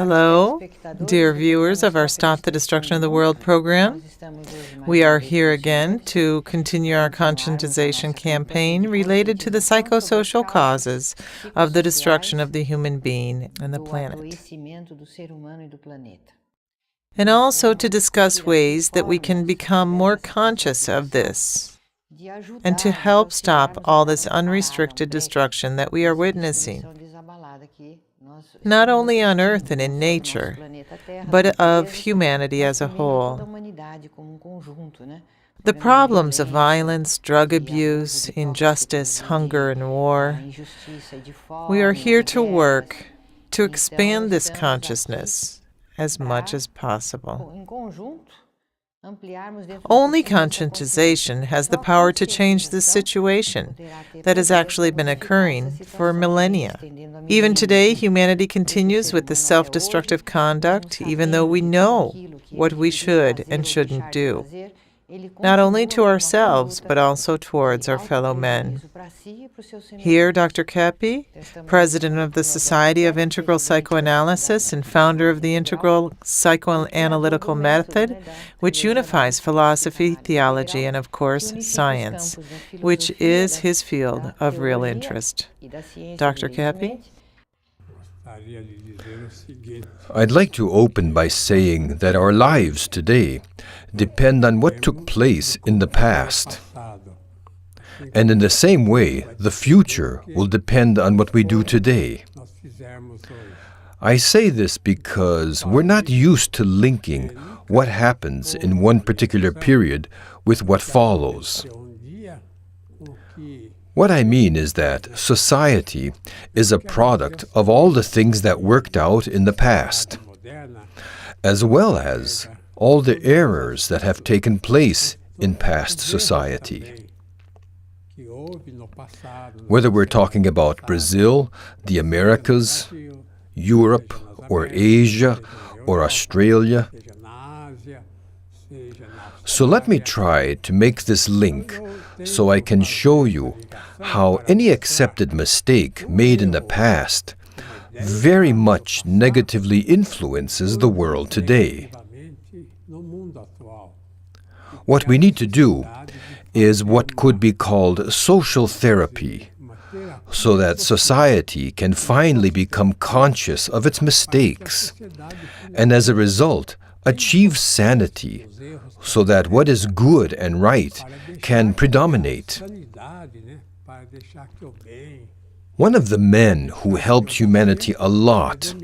Hello, dear viewers of our Stop the Destruction of the World program. We are here again to continue our conscientization campaign related to the psychosocial causes of the destruction of the human being and the planet. And also to discuss ways that we can become more conscious of this and to help stop all this unrestricted destruction that we are witnessing, not only on Earth and in nature, but of humanity as a whole. The problems of violence, drug abuse, injustice, hunger, and war. We are here to work to expand this consciousness as much as possible. Only conscientization has the power to change this situation that has actually been occurring for millennia. Even today, humanity continues with this self-destructive conduct, even though we know what we should and shouldn't do, not only to ourselves, but also towards our fellow men. Here, Dr. Keppe, president of the Society of Integral Psychoanalysis and founder of the Integral Psychoanalytical Method, which unifies philosophy, theology, and, of course, science, which is his field of real interest. Dr. Keppe? I'd like to open by saying that our lives today depend on what took place in the past. And in the same way, the future will depend on what we do today. I say this because we're not used to linking what happens in one particular period with what follows. What I mean is that society is a product of all the things that worked out in the past, as well as all the errors that have taken place in past society. Whether we're talking about Brazil, the Americas, Europe, or Asia, or Australia. So let me try to make this link so I can show you how any accepted mistake made in the past very much negatively influences the world today. What we need to do is what could be called social therapy, so that society can finally become conscious of its mistakes, and as a result, achieve sanity, so that what is good and right can predominate. One of the men who helped humanity a lot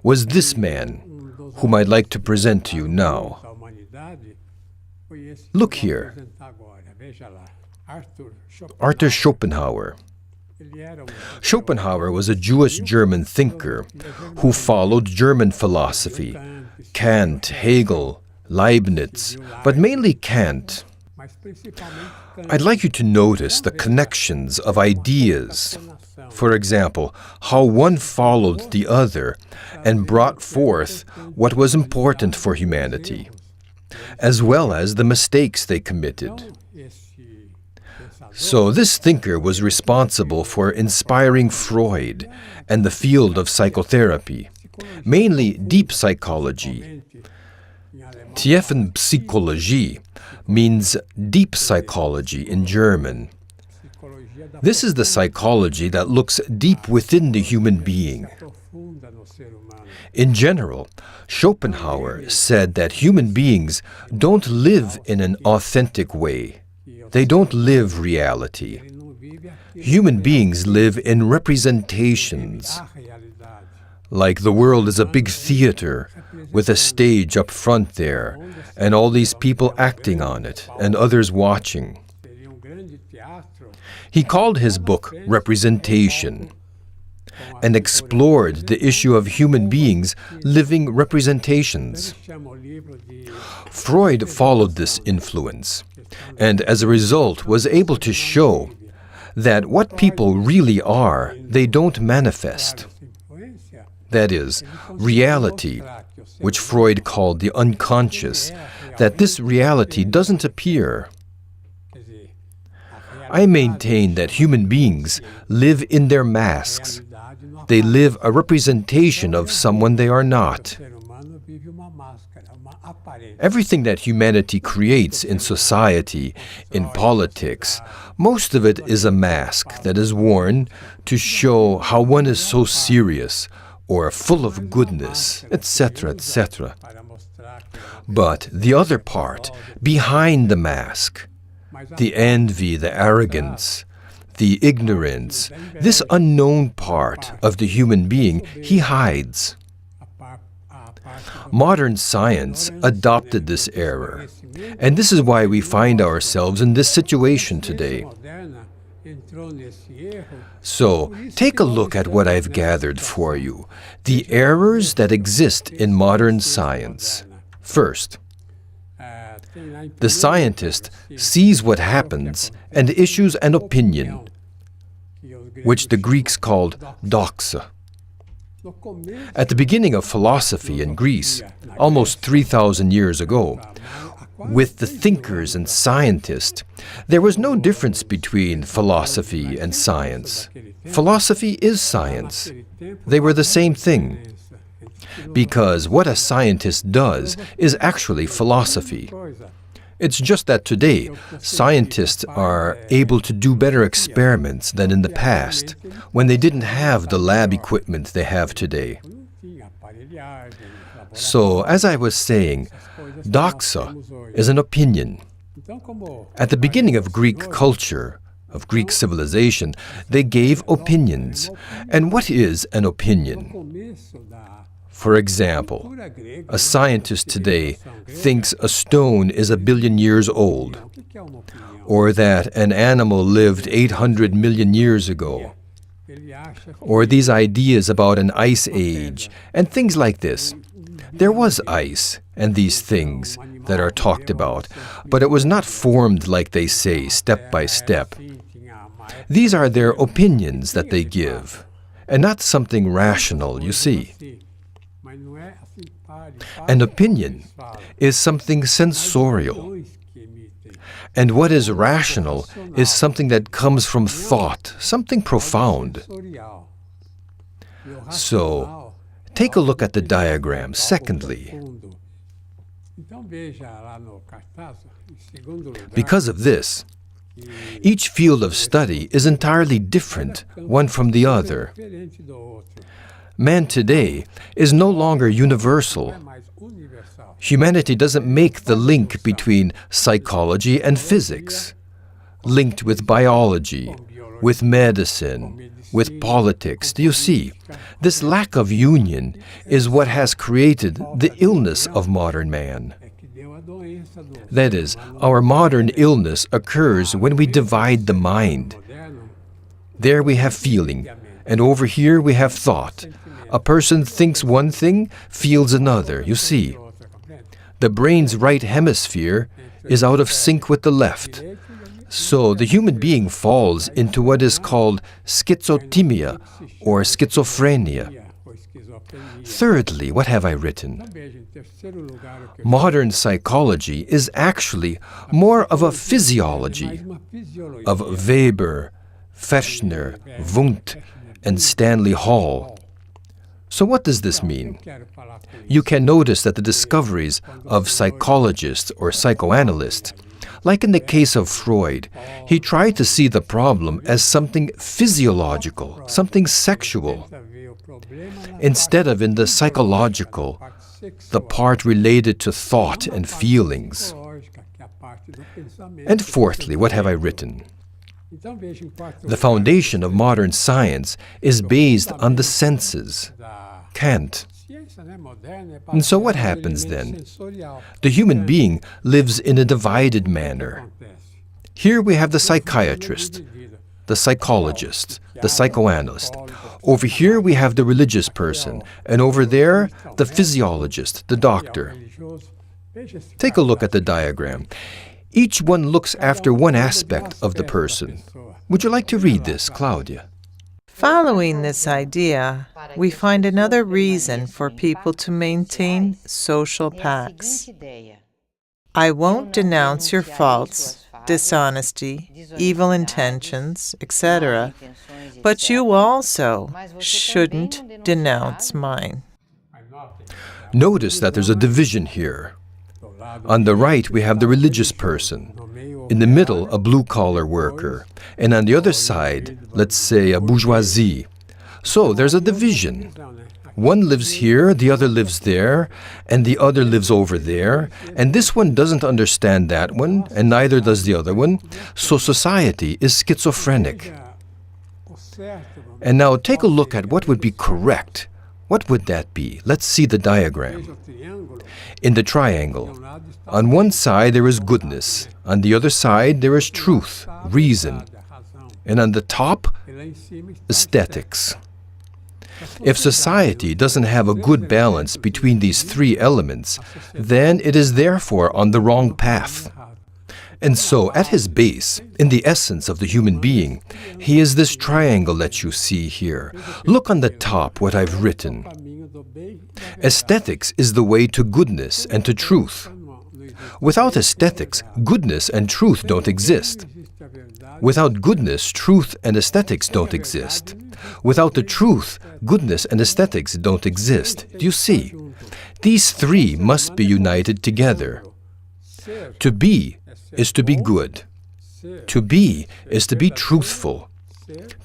was this man, whom I'd like to present to you now. Look here, Arthur Schopenhauer. Schopenhauer was a Jewish-German thinker who followed German philosophy, Kant, Hegel, Leibniz, but mainly Kant. I'd like you to notice the connections of ideas. For example, how one followed the other and brought forth what was important for humanity, as well as the mistakes they committed. So this thinker was responsible for inspiring Freud and the field of psychotherapy, mainly deep psychology. Tiefenpsychologie means deep psychology in German. This is the psychology that looks deep within the human being. In general, Schopenhauer said that human beings don't live in an authentic way. They don't live reality. Human beings live in representations. Like the world is a big theater with a stage up front there, and all these people acting on it, and others watching. He called his book Representation, and explored the issue of human beings living representations. Freud followed this influence, and as a result was able to show that what people really are, they don't manifest. That is, reality, which Freud called the unconscious, that this reality doesn't appear. I maintain that human beings live in their masks, They live a representation of someone they are not. Everything that humanity creates in society, in politics, most of it is a mask that is worn to show how one is so serious or full of goodness, etc., etc. But the other part, behind the mask, the envy, the arrogance, the ignorance, this unknown part of the human being, he hides. Modern science adopted this error, and this is why we find ourselves in this situation today. So, take a look at what I've gathered for you, the errors that exist in modern science. First, the scientist sees what happens and issues an opinion, which the Greeks called doxa. At the beginning of philosophy in Greece, almost 3,000 years ago, with the thinkers and scientists, there was no difference between philosophy and science. Philosophy is science. They were the same thing. Because what a scientist does is actually philosophy. It's just that today, scientists are able to do better experiments than in the past, when they didn't have the lab equipment they have today. So, as I was saying, doxa is an opinion. At the beginning of Greek culture, of Greek civilization, they gave opinions. And what is an opinion? For example, a scientist today thinks a stone is 1 billion years old, or that an animal lived 800 million years ago, or these ideas about an ice age, and things like this. There was ice and these things that are talked about, but it was not formed like they say, step by step. These are their opinions that they give, and not something rational, you see. An opinion is something sensorial, and what is rational is something that comes from thought, something profound. So, take a look at the diagram. Secondly, because of this, each field of study is entirely different, one from the other. Man today is no longer universal. Humanity doesn't make the link between psychology and physics, linked with biology, with medicine, with politics. Do you see? This lack of union is what has created the illness of modern man. That is, our modern illness occurs when we divide the mind. There we have feeling, and over here we have thought. A person thinks one thing, feels another, you see. The brain's right hemisphere is out of sync with the left. So the human being falls into what is called schizothymia or schizophrenia. Thirdly, what have I written? Modern psychology is actually more of a physiology of Weber, Fechner, Wundt, and Stanley Hall. So what does this mean? You can notice that the discoveries of psychologists or psychoanalysts, like in the case of Freud, he tried to see the problem as something physiological, something sexual, instead of in the psychological, the part related to thought and feelings. And fourthly, what have I written? The foundation of modern science is based on the senses, Kant. And so what happens then? The human being lives in a divided manner. Here we have the psychiatrist, the psychologist, the psychoanalyst. Over here we have the religious person, and over there, the physiologist, the doctor. Take a look at the diagram. Each one looks after one aspect of the person. Would you like to read this, Claudia? Following this idea, we find another reason for people to maintain social pacts. I won't denounce your faults, dishonesty, evil intentions, etc. But you also shouldn't denounce mine. Notice that there's a division here. On the right, we have the religious person. In the middle, a blue-collar worker. And on the other side, let's say a bourgeoisie. So there's a division. One lives here, the other lives there, and the other lives over there, and this one doesn't understand that one, and neither does the other one, so society is schizophrenic. And now take a look at what would be correct. What would that be? Let's see the diagram. In the triangle, on one side there is goodness, on the other side there is truth, reason, and on the top, aesthetics. If society doesn't have a good balance between these three elements, then it is therefore on the wrong path. And so, at his base, in the essence of the human being, he is this triangle that you see here. Look on the top what I've written. Aesthetics is the way to goodness and to truth. Without aesthetics, goodness and truth don't exist. Without goodness, truth and aesthetics don't exist. Without the truth, goodness and aesthetics don't exist. Do you see? These three must be united together. To be is to be good. To be is to be truthful.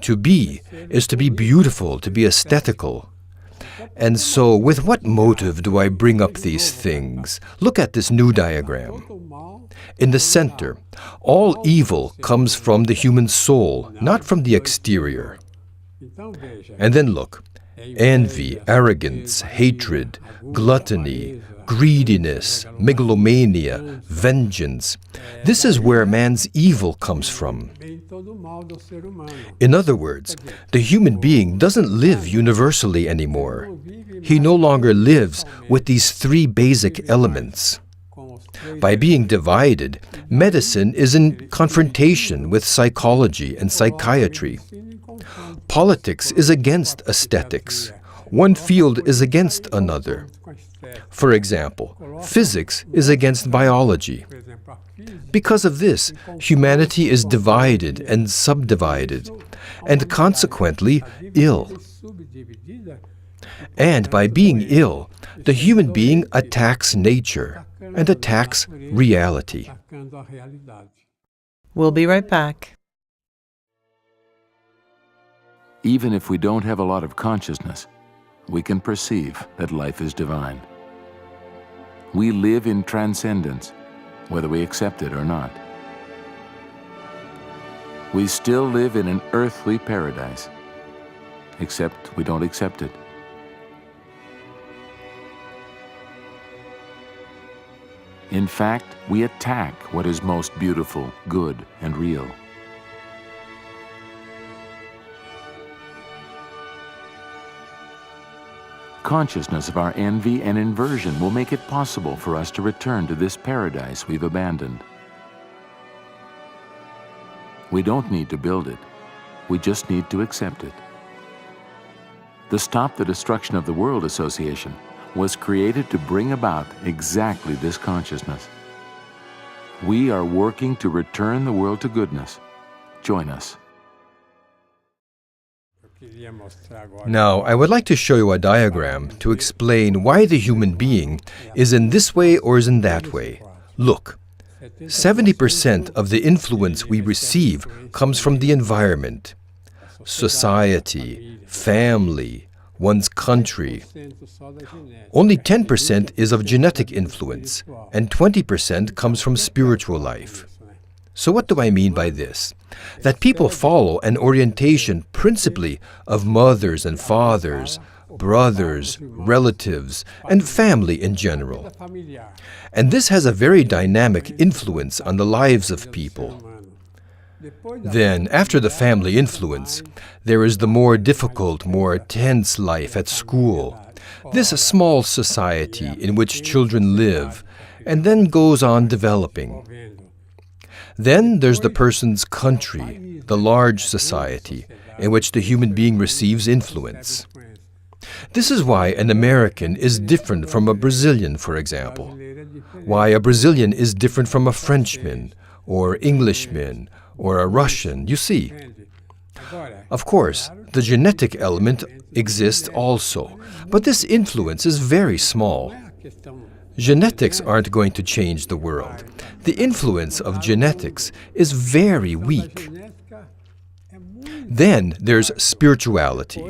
To be is to be beautiful, to be aesthetical. And so, with what motive do I bring up these things? Look at this new diagram. In the center, all evil comes from the human soul, not from the exterior. And then look, envy, arrogance, hatred, gluttony, greediness, megalomania, vengeance. This is where man's evil comes from. In other words, the human being doesn't live universally anymore. He no longer lives with these three basic elements. By being divided, medicine is in confrontation with psychology and psychiatry. Politics is against aesthetics. One field is against another. For example, physics is against biology. Because of this, humanity is divided and subdivided, and consequently ill. And by being ill, the human being attacks nature and attacks reality. We'll be right back. Even if we don't have a lot of consciousness, we can perceive that life is divine. We live in transcendence, whether we accept it or not. We still live in an earthly paradise, except we don't accept it. In fact, we attack what is most beautiful, good, and real. Consciousness of our envy and inversion will make it possible for us to return to this paradise we've abandoned. We don't need to build it. We just need to accept it. The Stop the Destruction of the World Association was created to bring about exactly this consciousness. We are working to return the world to goodness. Join us. Now, I would like to show you a diagram to explain why the human being is in this way or is in that way. Look, 70% of the influence we receive comes from the environment, society, family, one's country. Only 10% is of genetic influence, and 20% comes from spiritual life. So what do I mean by this? That people follow an orientation principally of mothers and fathers, brothers, relatives, and family in general. And this has a very dynamic influence on the lives of people. Then, after the family influence, there is the more difficult, more tense life at school. This small society in which children live, and then goes on developing. Then there's the person's country, the large society, in which the human being receives influence. This is why an American is different from a Brazilian, for example. Why a Brazilian is different from a Frenchman, or Englishman, or a Russian, you see. Of course, the genetic element exists also, but this influence is very small. Genetics aren't going to change the world. The influence of genetics is very weak. Then there's spirituality.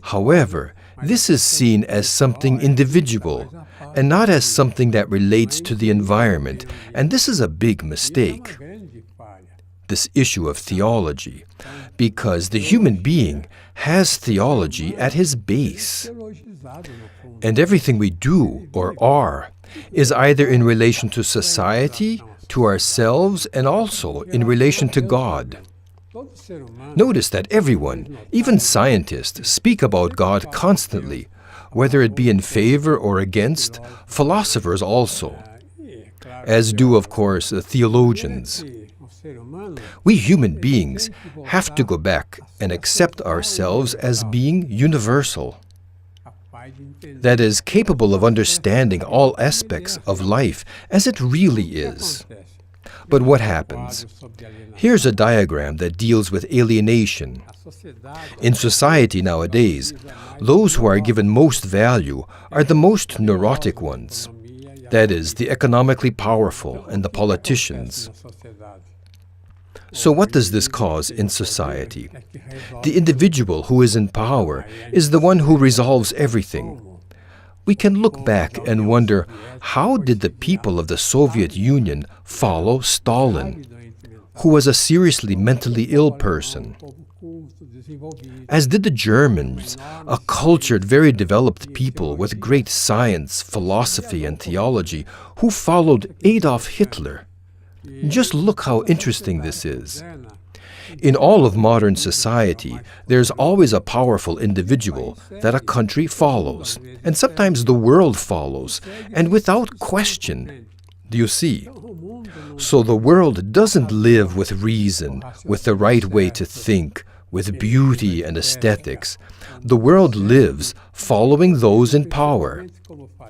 However, this is seen as something individual and not as something that relates to the environment, and this is a big mistake. This issue of theology, because the human being has theology at his base. And everything we do or are is either in relation to society, to ourselves, and also in relation to God. Notice that everyone, even scientists, speak about God constantly, whether it be in favor or against, philosophers also, as do, of course, theologians. We human beings have to go back and accept ourselves as being universal. That is, capable of understanding all aspects of life as it really is. But what happens? Here's a diagram that deals with alienation. In society nowadays, those who are given most value are the most neurotic ones. That is, the economically powerful and the politicians. So what does this cause in society? The individual who is in power is the one who resolves everything. We can look back and wonder, how did the people of the Soviet Union follow Stalin, who was a seriously mentally ill person? As did the Germans, a cultured, very developed people with great science, philosophy, and theology, who followed Adolf Hitler. Just look how interesting this is. In all of modern society, there's always a powerful individual that a country follows, and sometimes the world follows, and without question. Do you see? So the world doesn't live with reason, with the right way to think, with beauty and aesthetics. The world lives following those in power,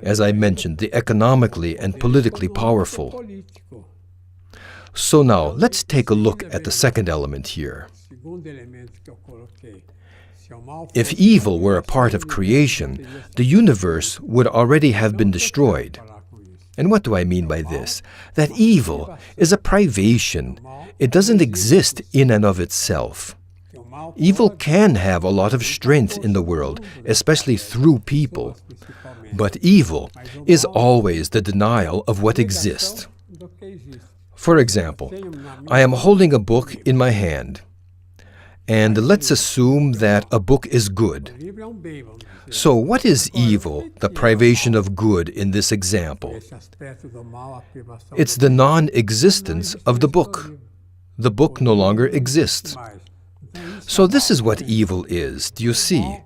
as I mentioned, the economically and politically powerful. So now, let's take a look at the second element here. If evil were a part of creation, the universe would already have been destroyed. And what do I mean by this? That evil is a privation. It doesn't exist in and of itself. Evil can have a lot of strength in the world, especially through people. But evil is always the denial of what exists. For example, I am holding a book in my hand, and let's assume that a book is good. So what is evil, the privation of good in this example? It's the non-existence of the book. The book no longer exists. So this is what evil is, do you see?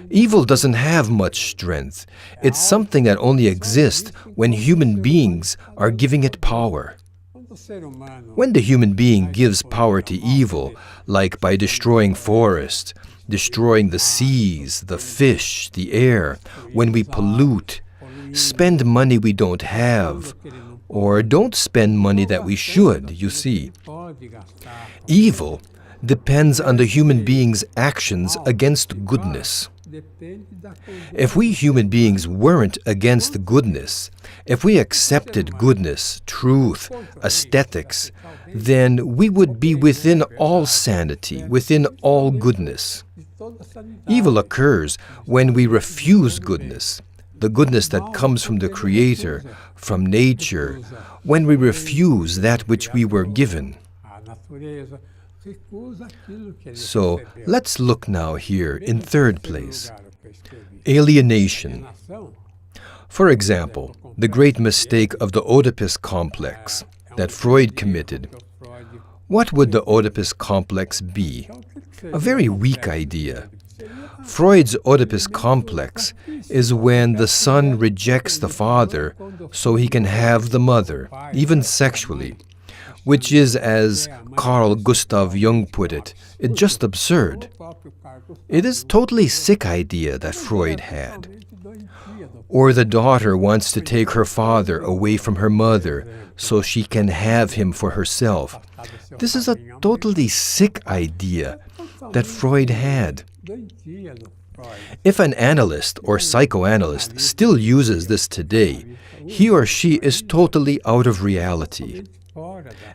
Evil doesn't have much strength. It's something that only exists when human beings are giving it power. When the human being gives power to evil, like by destroying forests, destroying the seas, the fish, the air, when we pollute, spend money we don't have, or don't spend money that we should, you see. Evil depends on the human being's actions against goodness. If we human beings weren't against goodness, if we accepted goodness, truth, aesthetics, then we would be within all sanity, within all goodness. Evil occurs when we refuse goodness, the goodness that comes from the Creator, from nature, when we refuse that which we were given. So let's look now here in third place. Alienation. For example, the great mistake of the Oedipus complex that Freud committed. What would the Oedipus complex be? A very weak idea. Freud's Oedipus complex is when the son rejects the father so he can have the mother, even sexually, which is, as Carl Gustav Jung put it, it's just absurd. It is a totally sick idea that Freud had. Or the daughter wants to take her father away from her mother so she can have him for herself. This is a totally sick idea that Freud had. If an analyst or psychoanalyst still uses this today, he or she is totally out of reality.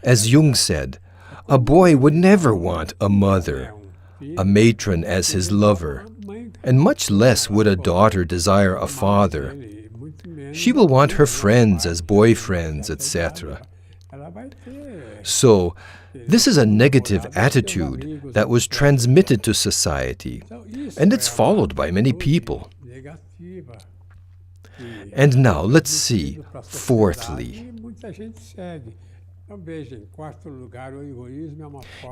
As Jung said, a boy would never want a mother, a matron as his lover, and much less would a daughter desire a father. She will want her friends as boyfriends, etc. So, this is a negative attitude that was transmitted to society, and it's followed by many people. And now, let's see, fourthly.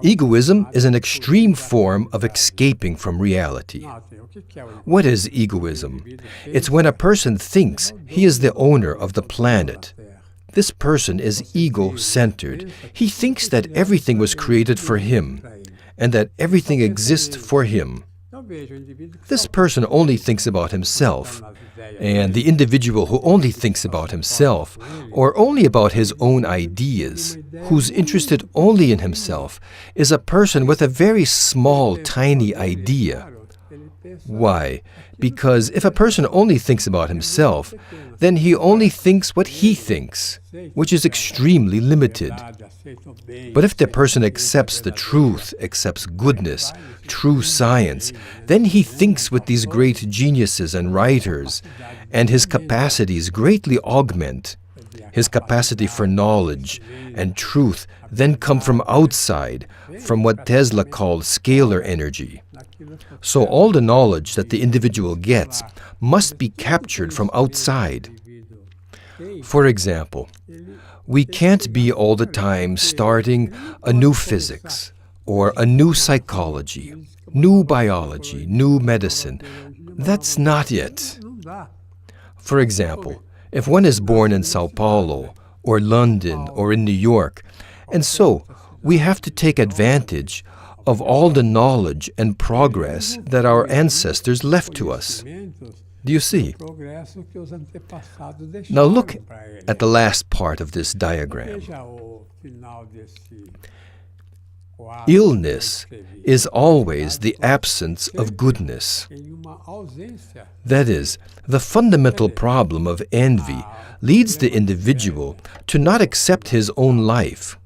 Egoism is an extreme form of escaping from reality. What is egoism? It's when a person thinks he is the owner of the planet. This person is ego-centered. He thinks that everything was created for him, and that everything exists for him. This person only thinks about himself, and the individual who only thinks about himself, or only about his own ideas, who's interested only in himself, is a person with a very small, tiny idea. Why? Because if a person only thinks about himself, then he only thinks what he thinks, which is extremely limited. But if the person accepts the truth, accepts goodness, true science, then he thinks with these great geniuses and writers, and his capacities greatly augment. His capacity for knowledge and truth then come from outside, from what Tesla called scalar energy. So all the knowledge that the individual gets must be captured from outside. For example, we can't be all the time starting a new physics, or a new psychology, new biology, new medicine. That's not it. For example, if one is born in Sao Paulo, or London, or in New York, and so we have to take advantage of all the knowledge and progress that our ancestors left to us. Do you see? Now look at the last part of this diagram. Illness is always the absence of goodness. That is, the fundamental problem of envy leads the individual to not accept his own life.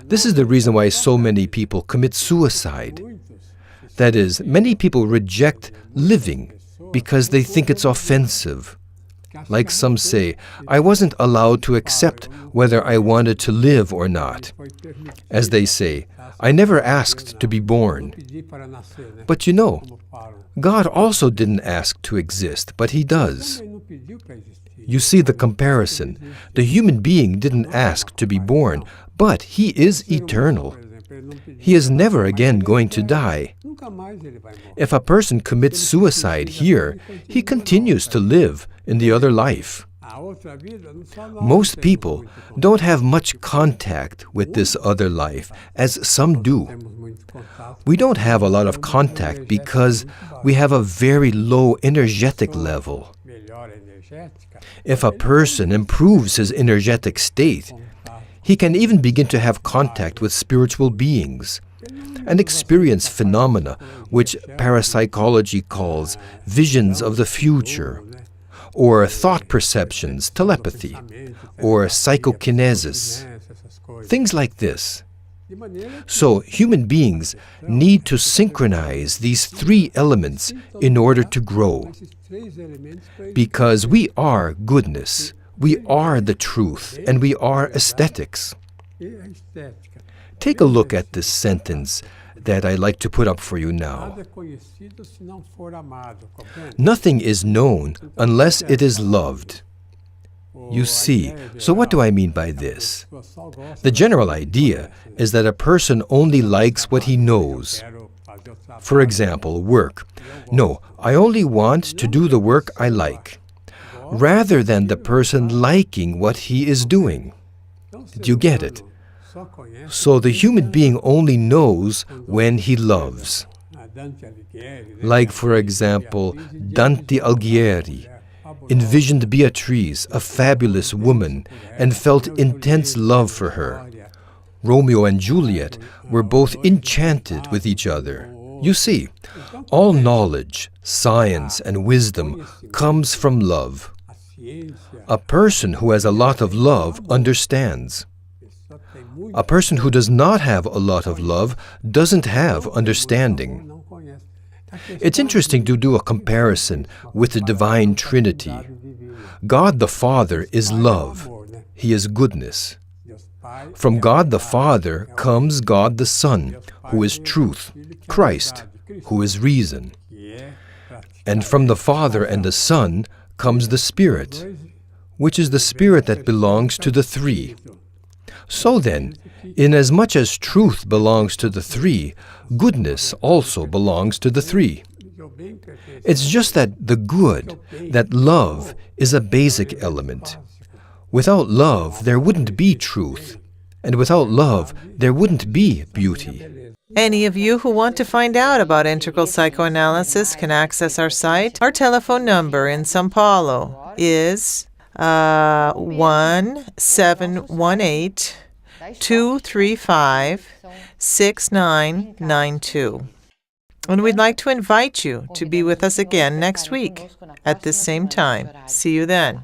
This is the reason why so many people commit suicide. That is, many people reject living because they think it's offensive. Like some say, I wasn't allowed to accept whether I wanted to live or not. As they say, I never asked to be born. But you know, God also didn't ask to exist, but He does. You see the comparison. The human being didn't ask to be born, but he is eternal. He is never again going to die. If a person commits suicide here, he continues to live in the other life. Most people don't have much contact with this other life, as some do. We don't have a lot of contact because we have a very low energetic level. If a person improves his energetic state, he can even begin to have contact with spiritual beings and experience phenomena which parapsychology calls visions of the future, or thought perceptions, telepathy, or psychokinesis, things like this. So human beings need to synchronize these three elements in order to grow, because we are goodness, we are the truth, and we are aesthetics. Take a look at this sentence that I'd like to put up for you now. Nothing is known unless it is loved. You see, so what do I mean by this? The general idea is that a person only likes what he knows. For example, work. No, I only want to do the work I like, rather than the person liking what he is doing. Did you get it? So the human being only knows when he loves. Like, for example, Dante Alighieri. envisioned Beatrice, a fabulous woman, and felt intense love for her. Romeo and Juliet were both enchanted with each other. You see, all knowledge, science, and wisdom comes from love. A person who has a lot of love understands. A person who does not have a lot of love doesn't have understanding. It's interesting to do a comparison with the Divine Trinity. God the Father is love. He is goodness. From God the Father comes God the Son, who is truth, Christ, who is reason. And from the Father and the Son comes the Spirit, which is the Spirit that belongs to the three. So then, inasmuch as truth belongs to the three, goodness also belongs to the three. It's just that the good, that love, is a basic element. Without love, there wouldn't be truth. And without love, there wouldn't be beauty. Any of you who want to find out about integral psychoanalysis can access our site. Our telephone number in São Paulo is 1718-235-6992. And we'd like to invite you to be with us again next week at this same time. See you then.